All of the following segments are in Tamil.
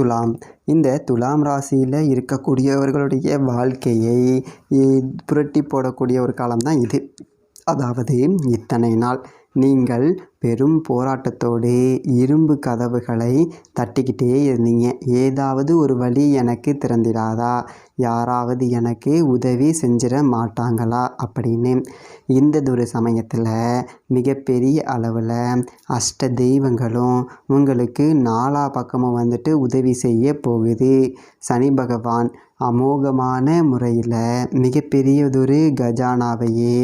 துலாம். இந்த துலாம் ராசியில் இருக்கக்கூடியவர்களுடைய வாழ்க்கையை புரட்டி போடக்கூடிய ஒரு காலம்தான் இது. அதாவது இத்தனை நாள் நீங்கள் பெரும் போராட்டத்தோடு இரும்பு கதவுகளை தட்டிக்கிட்டே இருந்தீங்க. ஏதாவது ஒரு வழி எனக்கு திறந்திடாதா, யாராவது எனக்கு உதவி செஞ்சிட மாட்டாங்களா அப்படின்னு. ஒரு சமயத்தில் மிகப்பெரிய அளவில் அஷ்ட தெய்வங்களும் உங்களுக்கு நாலா பக்கமும் வந்துட்டு உதவி செய்ய போகுது. சனி பகவான் அமோகமான முறையில் மிகப்பெரியதொரு கஜானாவையே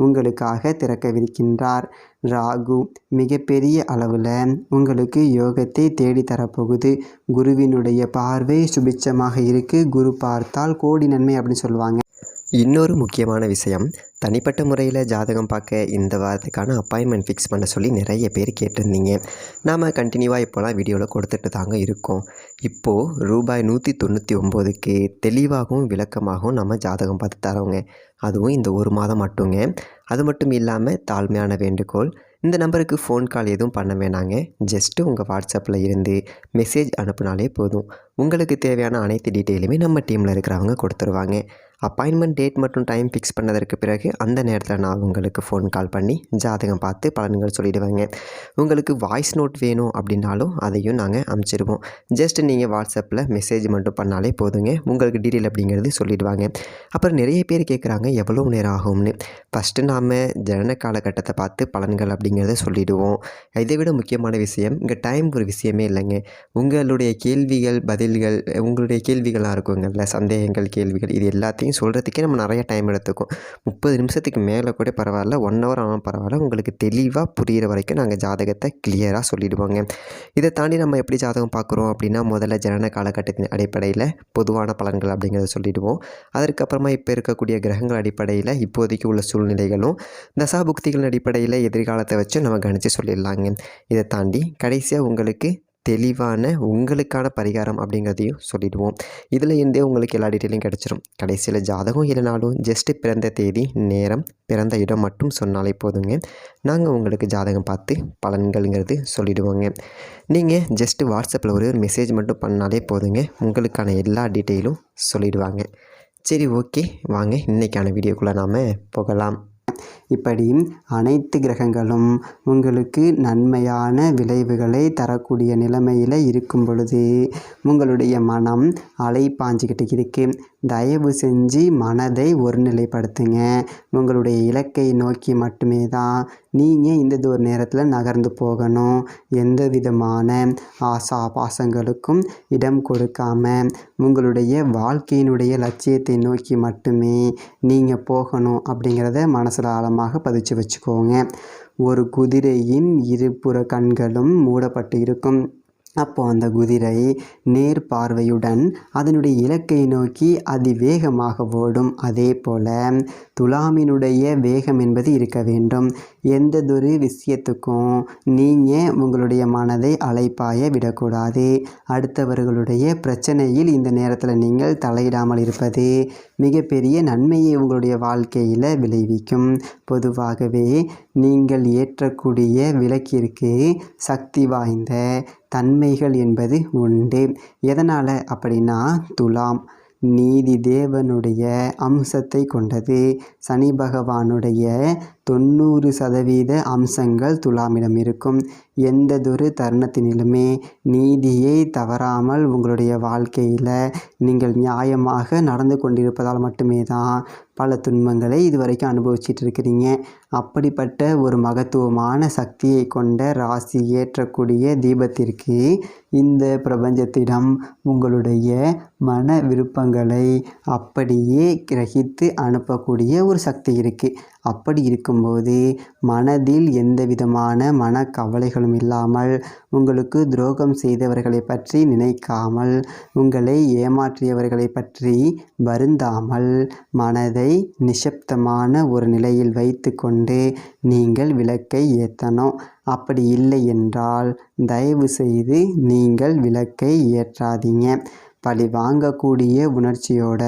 உங்களுக்காக திறக்கவிருக்கின்றார். ராகு மிகப்பெரிய அளவில் உங்களுக்கு யோகத்தை தேடி தரப்போகுது. குருவினுடைய பார்வை சுபிட்சமாக இருக்குது. குரு பார்த்தால் கோடி நன்மை அப்படின்னு சொல்லுவாங்க. இன்னொரு முக்கியமான விஷயம், தனிப்பட்ட முறையில் ஜாதகம் பார்க்க இந்த வாரத்துக்கான அப்பாயின்மெண்ட் ஃபிக்ஸ் பண்ண சொல்லி நிறைய பேர் கேட்டிருந்தீங்க. நாம் கண்டினியூவாக இப்போலாம் வீடியோவில் கொடுத்துட்டு தாங்க இருக்கோம். இப்போது ரூபாய் 199க்கு தெளிவாகவும் விளக்கமாகவும் நம்ம ஜாதகம் பார்த்து தரோங்க. அதுவும் இந்த ஒரு மாதம் மட்டுங்க. அது மட்டும் இல்லாமல் தாழ்மையான வேண்டுகோள், இந்த நம்பருக்கு ஃபோன் கால் எதுவும் பண்ண வேணாங்க. ஜஸ்ட்டு உங்கள் வாட்ஸ்அப்பில் இருந்து மெசேஜ் அனுப்புனாலே போதும். உங்களுக்கு தேவையான அனைத்து டீட்டெயிலுமே நம்ம டீமில் இருக்கிறவங்க கொடுத்துருவாங்க. அப்பாயின்மெண்ட் டேட் மற்றும் டைம் ஃபிக்ஸ் பண்ணதற்கு பிறகு அந்த நேரத்தில் நான் உங்களுக்கு ஃபோன் கால் பண்ணி ஜாதகம் பார்த்து பலன்கள் சொல்லிவிடுவேங்க. உங்களுக்கு வாய்ஸ் நோட் வேணும் அப்படின்னாலும் அதையும் நாங்கள் அனுப்பிச்சிடுவோம். ஜஸ்ட் நீங்கள் வாட்ஸ்அப்பில் மெசேஜ் மட்டும் பண்ணாலே போதுங்க. உங்களுக்கு டீட்டெயில் அப்படிங்கிறது சொல்லிவிடுவாங்க. அப்புறம் நிறைய பேர் கேட்குறாங்க எவ்வளோ நேரம் ஆகும்னு. ஃபஸ்ட்டு நாம் ஜனன காலகட்டத்தை பார்த்து பலன்கள் அப்படிங்கிறத சொல்லிவிடுவோம். இதை விட முக்கியமான விஷயம், இங்கே டைம் ஒரு விஷயமே இல்லைங்க. உங்களுடைய கேள்விகள் பதில்கள், உங்களுடைய கேள்விகளாக இருக்குங்கள்ல, சந்தேகங்கள் கேள்விகள், இது எல்லாத்தையும் சொல்கிறதுக்கே நம்ம நிறைய டைம் எடுத்துக்கும். 30 நிமிஷத்துக்கு மேலே கூட பரவாயில்ல, 1 ஹவர் ஆனால் பரவாயில்ல, உங்களுக்கு தெளிவாக புரிகிற வரைக்கும் நாங்கள் ஜாதகத்தை கிளியராக சொல்லிவிடுவோங்க. இதை தாண்டி நம்ம எப்படி ஜாதகம் பார்க்குறோம் அப்படின்னா, முதல்ல ஜனன காலகட்டத்தின் அடிப்படையில் பொதுவான பலன்கள் அப்படிங்கிறத சொல்லிவிடுவோம். அதற்கப்புறமா இப்போ இருக்கக்கூடிய கிரகங்கள் அடிப்படையில் இப்போதைக்கு உள்ள சூழ்நிலைகளும் தசாபுக்திகளின் அடிப்படையில் எதிர்காலத்தை வச்சு நம்ம கணித்து சொல்லிடலாங்க. இதை தாண்டி கடைசியாக உங்களுக்கு தெளிவான உங்களுக்கான பரிகாரம் அப்படிங்கிறதையும் சொல்லிடுவோம். இதில் இருந்தே உங்களுக்கு எல்லா டீட்டெயிலும் கிடச்சிரும். கடைசியில் ஜாதகம் இல்லைனாலும் ஜஸ்ட்டு பிறந்த தேதி, நேரம், பிறந்த இடம் மட்டும் சொன்னாலே போதுங்க. நாங்கள் உங்களுக்கு ஜாதகம் பார்த்து பலன்கள்ங்கிறது சொல்லிவிடுவோங்க. நீங்கள் ஜஸ்ட்டு வாட்ஸ்அப்பில் ஒரு மெசேஜ் மட்டும் பண்ணாலே போதுங்க. உங்களுக்கான எல்லா டீட்டெயிலும் சொல்லிவிடுவாங்க. சரி, ஓகே, வாங்க இன்றைக்கான வீடியோக்குள்ளே நாம் போகலாம். இப்படி அனைத்து கிரகங்களும் உங்களுக்கு நன்மையான விளைவுகளை தரக்கூடிய நிலைமையில் இருக்கும் பொழுது உங்களுடைய மனம் அலை பாஞ்சிக்கிட்டு இருக்கு. தயவு செஞ்சு மனதை ஒருநிலைப்படுத்துங்க. உங்களுடைய இலக்கை நோக்கி மட்டுமே தான் நீங்கள் இந்த ஒரு நேரத்தில் நகர்ந்து போகணும். எந்த விதமான ஆசா பாசங்களுக்கும் இடம் கொடுக்காம உங்களுடைய வாழ்க்கையினுடைய லட்சியத்தை நோக்கி மட்டுமே நீங்கள் போகணும் அப்படிங்கிறத மனசில் ஆழமாக பதிச்சு வச்சுக்கோங்க. ஒரு குதிரையின் இருபுற கண்களும் மூடப்பட்டு இருக்கும். அப்போ அந்த குதிரை நேர் பார்வையுடன் அதனுடைய இலக்கை நோக்கி அதிவேகமாக ஓடும். அதே போல் துலாமினுடைய வேகம் என்பது இருக்க வேண்டும். எந்ததொரு விஷயத்துக்கும் நீங்கள் உங்களுடைய மனதை அலைப்பாய விடக்கூடாது. அடுத்தவர்களுடைய பிரச்சனையில் இந்த நேரத்தில் நீங்கள் தலையிடாமல் இருப்பது மிகப்பெரிய நன்மையை உங்களுடைய வாழ்க்கையில் விளைவிக்கும். பொதுவாகவே நீங்கள் ஏற்றக்கூடிய விளக்கிற்கு சக்தி வாய்ந்த தன்மைகள் என்பது உண்டு. எதனால் அப்படின்னா, துலாம் நீதி தேவனுடைய அம்சத்தை கொண்டது. சனி பகவானுடைய 90% அம்சங்கள் துலாமிடம் இருக்கும். எந்ததொரு தருணத்தினிலுமே நீதியை தவறாமல் உங்களுடைய வாழ்க்கையில் நீங்கள் நியாயமாக நடந்து கொண்டிருப்பதால் மட்டுமே தான் பல துன்பங்களை இதுவரைக்கும் அனுபவிச்சிட்டு இருக்கிறீங்க. அப்படிப்பட்ட ஒரு மகத்துவமான சக்தியை கொண்ட ராசி ஏற்றக்கூடிய தீபத்திற்கு இந்த பிரபஞ்சத்திடம் உங்களுடைய மன விருப்பங்களை அப்படியே கிரகித்து அனுப்பக்கூடிய ஒரு சக்தி இருக்குது. அப்படி இருக்கும்போது மனதில் எந்த விதமான மனக்கவலைகளும் இல்லாமல், உங்களுக்கு துரோகம் செய்தவர்களை பற்றி நினைக்காமல், உங்களை ஏமாற்றியவர்களை பற்றி வருந்தாமல், மனதை நிசப்தமான ஒரு நிலையில் வைத்து கொண்டு நீங்கள் விளக்கை ஏற்றணும். அப்படி இல்லை என்றால் தயவு செய்து நீங்கள் விளக்கை ஏற்றாதீங்க. பழி வாங்கக்கூடிய உணர்ச்சியோட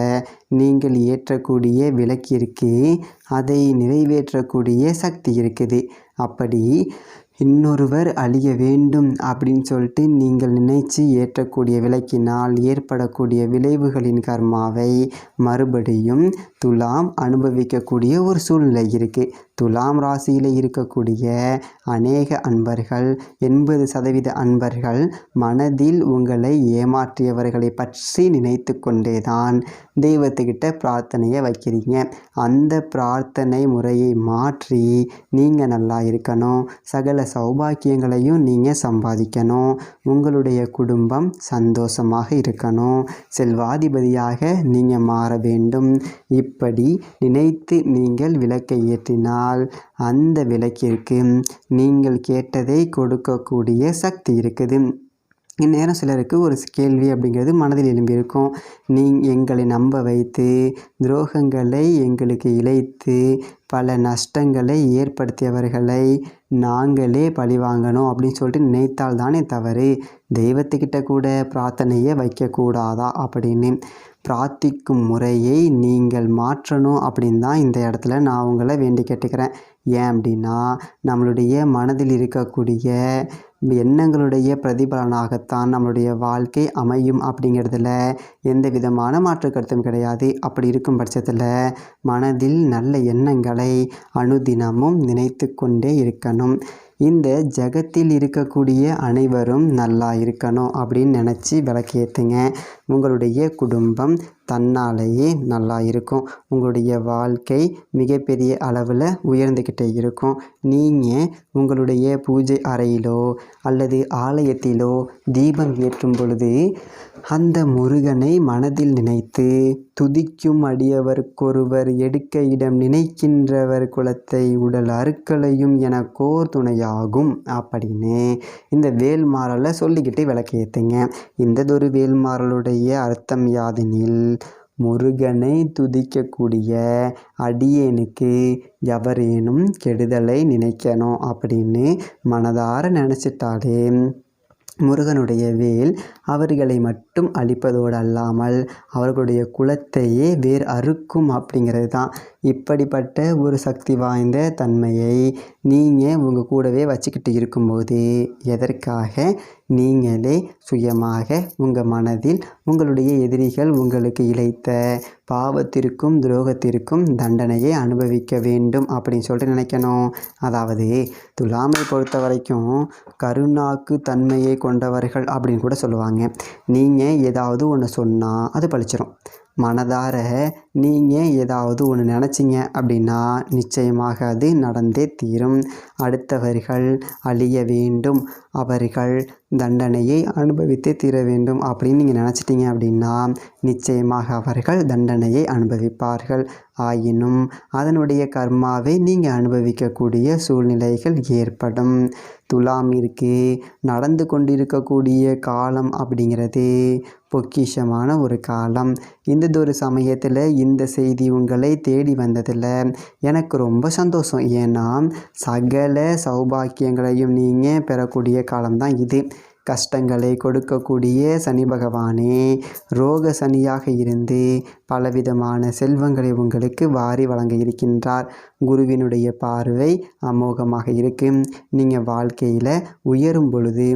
நீங்கள் ஏற்றக்கூடிய விளக்கிற்கு அதை நிறைவேற்றக்கூடிய சக்தி இருக்குது. அப்படி இன்னொருவர் அழிய வேண்டும் அப்படின்னு சொல்லிட்டு நீங்கள் நினைச்சு ஏற்றக்கூடிய விளக்கினால் ஏற்படக்கூடிய விளைவுகளின் கர்மாவை மறுபடியும் துலாம் அனுபவிக்கக்கூடிய ஒரு சூழ்நிலை இருக்குது. துலாம் ராசியில் இருக்கக்கூடிய அநேக அன்பர்கள் 80% அன்பர்கள் மனதில் உங்களை ஏமாற்றியவர்களை பற்றி நினைத்து கொண்டே தான் தெய்வத்துக்கிட்ட பிரார்த்தனையை வைக்கிறீங்க. அந்த பிரார்த்தனை முறையை மாற்றி நீங்கள் நல்லா இருக்கணும், சகல சௌபாக்கியங்களையும் நீங்கள் சம்பாதிக்கணும், உங்களுடைய குடும்பம் சந்தோஷமாக இருக்கணும், செல்வாதிபதியாக நீங்கள் மாற வேண்டும். இப்படி நினைத்து நீங்கள் விளக்கை ஏற்றினால் அந்த விளக்கிற்கு நீங்கள் கேட்டதை கொடுக்கக்கூடிய சக்தி இருக்குது. இந்நேரம் சிலருக்கு ஒரு கேள்வி அப்படிங்கிறது மனதில் எழும்பியிருக்கும். எங்களை நம்ப வைத்து துரோகங்களை எங்களுக்கு இழைத்து பல நஷ்டங்களை ஏற்படுத்தியவர்களை நாங்களே பழி வாங்கணும் அப்படின்னு சொல்லிட்டு நினைத்தால் தானே தவறு. தெய்வத்துக்கிட்ட கூட பிரார்த்தனையை வைக்கக்கூடாதா அப்படின்னு பிரார்த்திக்கும் முறையை நீங்கள் மாற்றணும் அப்படின்னு தான் இந்த இடத்துல நான் உங்களை வேண்டி கேட்டுக்கிறேன். ஏன் அப்படின்னா நம்மளுடைய மனதில் இருக்கக்கூடிய எண்ணங்களுடைய பிரதிபலனாகத்தான் நம்மளுடைய வாழ்க்கை அமையும் அப்படிங்கிறதுல எந்த விதமான மாற்று கருத்தும் கிடையாது. அப்படி இருக்கும் பட்சத்தில் மனதில் நல்ல எண்ணங்களை அனுதினமும் நினைத்து கொண்டே இருக்கணும். இந்த ஜகத்தில் இருக்கக்கூடிய அனைவரும் நல்லா இருக்கணும் அப்படின்னு நினச்சி விளக்கேற்றுங்க. உங்களுடைய குடும்பம் தன்னாலேயே நல்லா இருக்கும். உங்களுடைய வாழ்க்கை மிகப்பெரிய அளவில் உயர்ந்துக்கிட்டே இருக்கும். நீங்கள் உங்களுடைய பூஜை அறையிலோ அல்லது ஆலயத்திலோ தீபம் ஏற்றும் பொழுது அந்த முருகனை மனதில் நினைத்து துதிக்கும் அடியவர்க்கொருவர் எடுக்க இடம் நினைக்கின்றவர் குலத்தை உடல் அருக்களையும் எனக்கோர் துணையாகும் அப்படின்னு இந்த வேல்மாறலை சொல்லிக்கிட்டு விளக்கேற்றுங்க. இந்ததொரு வேல்மாறலுடைய அர்த்தம் யாதெனில், முருகனை துதிக்கக்கூடிய அடியேனுக்கு எவரேனும் கெடுதலை நினைக்கணும் அப்படின்னு மனதார நினச்சிட்டாலே முருகனுடைய வேல் அவர்களை மட்டும் அழிப்பதோடு அல்லாமல் அவர்களுடைய குலத்தையே வேர் அறுக்கும் அப்படிங்கிறது தான். இப்படிப்பட்ட ஒரு சக்தி வாய்ந்த தன்மையை நீங்கள் உங்கள் கூடவே வச்சுக்கிட்டு இருக்கும்போது எதற்காக நீங்களே சுயமாக உங்கள் மனதில் உங்களுடைய எதிரிகள் உங்களுக்கு இழைத்த பாவத்திற்கும் துரோகத்திற்கும் தண்டனையை அனுபவிக்க வேண்டும் அப்படின்னு சொல்லிட்டு நினைக்கணும். அதாவது துலாமை பொறுத்த வரைக்கும் கருணாக்கு தன்மையை கொண்டவர்கள் அப்படின்னு கூட சொல்லுவாங்க. நீங்கள் ஏதாவது ஒன்று சொன்னால் அது பழிச்சிரும். மனதார நீங்கள் ஏதாவது ஒன்று நினச்சிங்க அப்படின்னா நிச்சயமாக அது நடந்தே தீரும். அடுத்தவர்கள் அழிய வேண்டும், அவர்கள் தண்டனையை அனுபவித்து தீர வேண்டும் அப்படின்னு நீங்கள் நினச்சிட்டிங்க அப்படின்னா நிச்சயமாக அவர்கள் தண்டனையை அனுபவிப்பார்கள். ஆயினும் அதனுடைய கர்மாவை நீங்கள் அனுபவிக்கக்கூடிய சூழ்நிலைகள் ஏற்படும். துலாமிற்கு நடந்து கொண்டிருக்கக்கூடிய காலம் அப்படிங்கிறது பொக்கிஷமான ஒரு காலம். இந்ததொரு சமயத்தில் இந்த செய்தி உங்களை தேடி வந்ததில் எனக்கு ரொம்ப சந்தோஷம். ஏன்னா சகல சௌபாக்கியங்களையும் நீங்கள் பெறக்கூடிய காலம்தான் இது. கஷ்டங்களை கொடுக்கக்கூடிய சனி பகவானே ரோக சனியாக இருந்து பலவிதமான செல்வங்களை உங்களுக்கு வாரி வழங்க இருக்கின்றார். குருவினுடைய பார்வை அமோகமாக இருக்கு. நீங்கள் வாழ்க்கையில் உயரும் பொழுது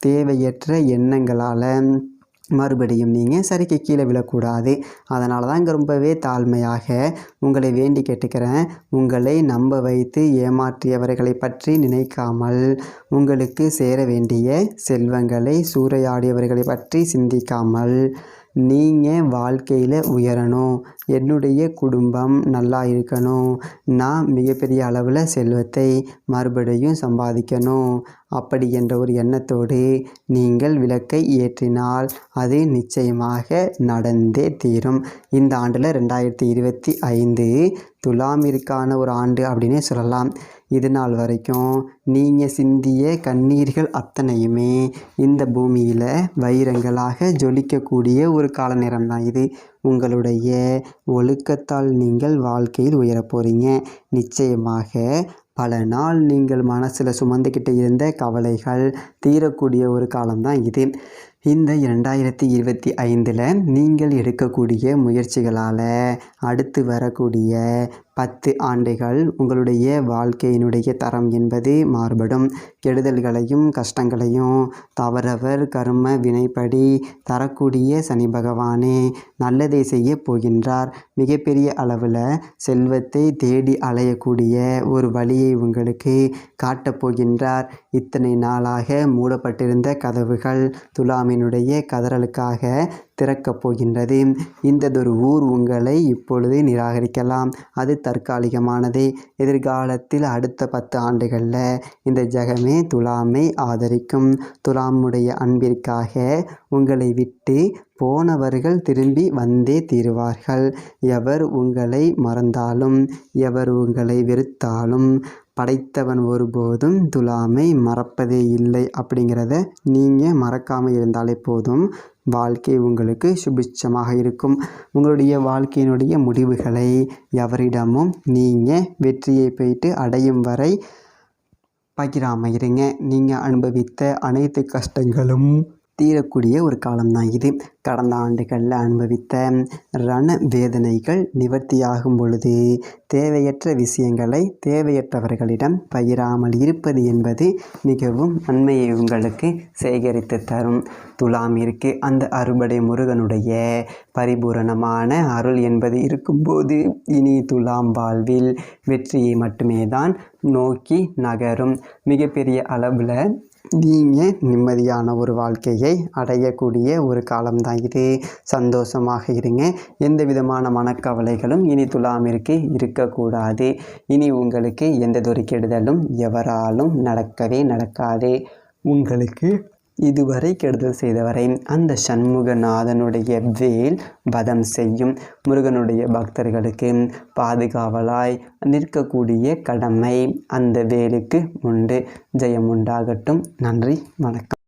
தேவையற்ற எண்ணங்களால் மறுபடியும் நீங்கள் சரிக்கு கீழே விழக்கூடாது. அதனால தான் இங்கே ரொம்பவே தாழ்மையாக உங்களை வேண்டி கேட்டுக்கிறேன். உங்களை நம்ப வைத்து ஏமாற்றியவர்களை பற்றி நினைக்காமல், உங்களுக்கு சேர வேண்டிய செல்வங்களை சூறையாடியவர்களை பற்றி சிந்திக்காமல், நீங்கள் வாழ்க்கையில் உயரணும், என்னுடைய குடும்பம் நல்லா இருக்கணும், நான் மிகப்பெரிய அளவில் செல்வத்தை மறுபடியும் சம்பாதிக்கணும் அப்படி என்ற ஒரு எண்ணத்தோடு நீங்கள் விளக்கை ஏற்றினால் அது நிச்சயமாக நடந்தே தீரும். இந்த ஆண்டில் 2025 துலாமிற்கான ஒரு ஆண்டு அப்படின்னே சொல்லலாம். இது நாள் வரைக்கும் நீங்கள் சிந்திய கண்ணீர்கள் அத்தனையுமே இந்த பூமியில் வைரங்களாக ஜொலிக்கக்கூடிய ஒரு கால நேரம் தான் இது. உங்களுடைய ஒழுக்கத்தால் நீங்கள் வாழ்க்கையில் உயரப் போகிறீங்க. நிச்சயமாக பல நாள் நீங்கள் மனசில் சுமந்துக்கிட்டு இருந்த கவலைகள் தீரக்கூடிய ஒரு காலம்தான் இது. இந்த 2025 நீங்கள் எடுக்கக்கூடிய முயற்சிகளால் அடுத்து வரக்கூடிய 10 ஆண்டுகள் உங்களுடைய வாழ்க்கையினுடைய தரம் என்பது மாறுபடும். கெடுதல்களையும் கஷ்டங்களையும் அவரவர் கர்ம வினைப்படி தரக்கூடிய சனி பகவானே நல்லதை செய்ய போகின்றார். மிகப்பெரிய அளவில் செல்வத்தை தேடி அலையக்கூடிய ஒரு வழியை உங்களுக்கு காட்டப் போகின்றார். இத்தனை நாளாக மூடப்பட்டிருந்த கதவுகள் துலாமினுடைய கதறலுக்காக திறக்கப் போகின்றது. இந்ததொரு ஊர் உங்களை இப்பொழுது நிராகரிக்கலாம். அது தற்காலிகமானதே. எதிர்காலத்தில் அடுத்த 10 ஆண்டுகளில் இந்த ஜகமே துலாமை ஆதரிக்கும். துலாமுடைய அன்பிற்காக உங்களை விட்டு போனவர்கள் திரும்பி வந்தே தீருவார்கள். எவர் உங்களை மறந்தாலும் எவர் உங்களை வெறுத்தாலும் படைத்தவன் ஒருபோதும் துலாமை மறப்பதே இல்லை. அப்படிங்கிறத நீங்கள் மறக்காமல் இருந்தாலே போதும். வாழ்க்கை உங்களுக்கு சுபிட்சமாக இருக்கும். உங்களுடைய வாழ்க்கையினுடைய முடிவுகளை எவரிடமும் நீங்கள் வெற்றியை போயிட்டு அடையும் வரை பகிராமல் இருங்க. நீங்கள் அனுபவித்த அனைத்து கஷ்டங்களும் தீரக்கூடிய ஒரு காலம்தான் இது. கடந்த ஆண்டுகளில் அனுபவித்த ரண வேதனைகள் நிவர்த்தியாகும் பொழுது தேவையற்ற விஷயங்களை தேவையற்றவர்களிடம் பகிராமல் இருப்பது என்பது மிகவும் நன்மையை உங்களுக்கு சேகரித்து தரும். துலாமிற்கு அந்த அறுபடை முருகனுடைய பரிபூரணமான அருள் என்பது இருக்கும்போது இனி துலாம் வாழ்வில் வெற்றியை மட்டுமே தான் நோக்கி நகரும். மிகப்பெரிய அளவில் நீங்கள் நிம்மதியான ஒரு வாழ்க்கையை அடையக்கூடிய ஒரு காலம்தான் இது. சந்தோஷமாக இருங்க. எந்த விதமான மனக்கவலைகளும் இனி துலாமிற்கு இருக்கக்கூடாது. இனி உங்களுக்கு எந்ததொரு கெடுதலும் எவராலும் நடக்கவே நடக்காது. உங்களுக்கு இதுவரை கெடுதல் செய்தவரை அந்த சண்முகநாதனுடைய வேல் வதம் செய்யும். முருகனுடைய பக்தர்களுக்கு பாதுகாவலாய் நிற்கக்கூடிய கடமை அந்த வேலுக்கு உண்டு. ஜெயம் உண்டாகட்டும். நன்றி, வணக்கம்.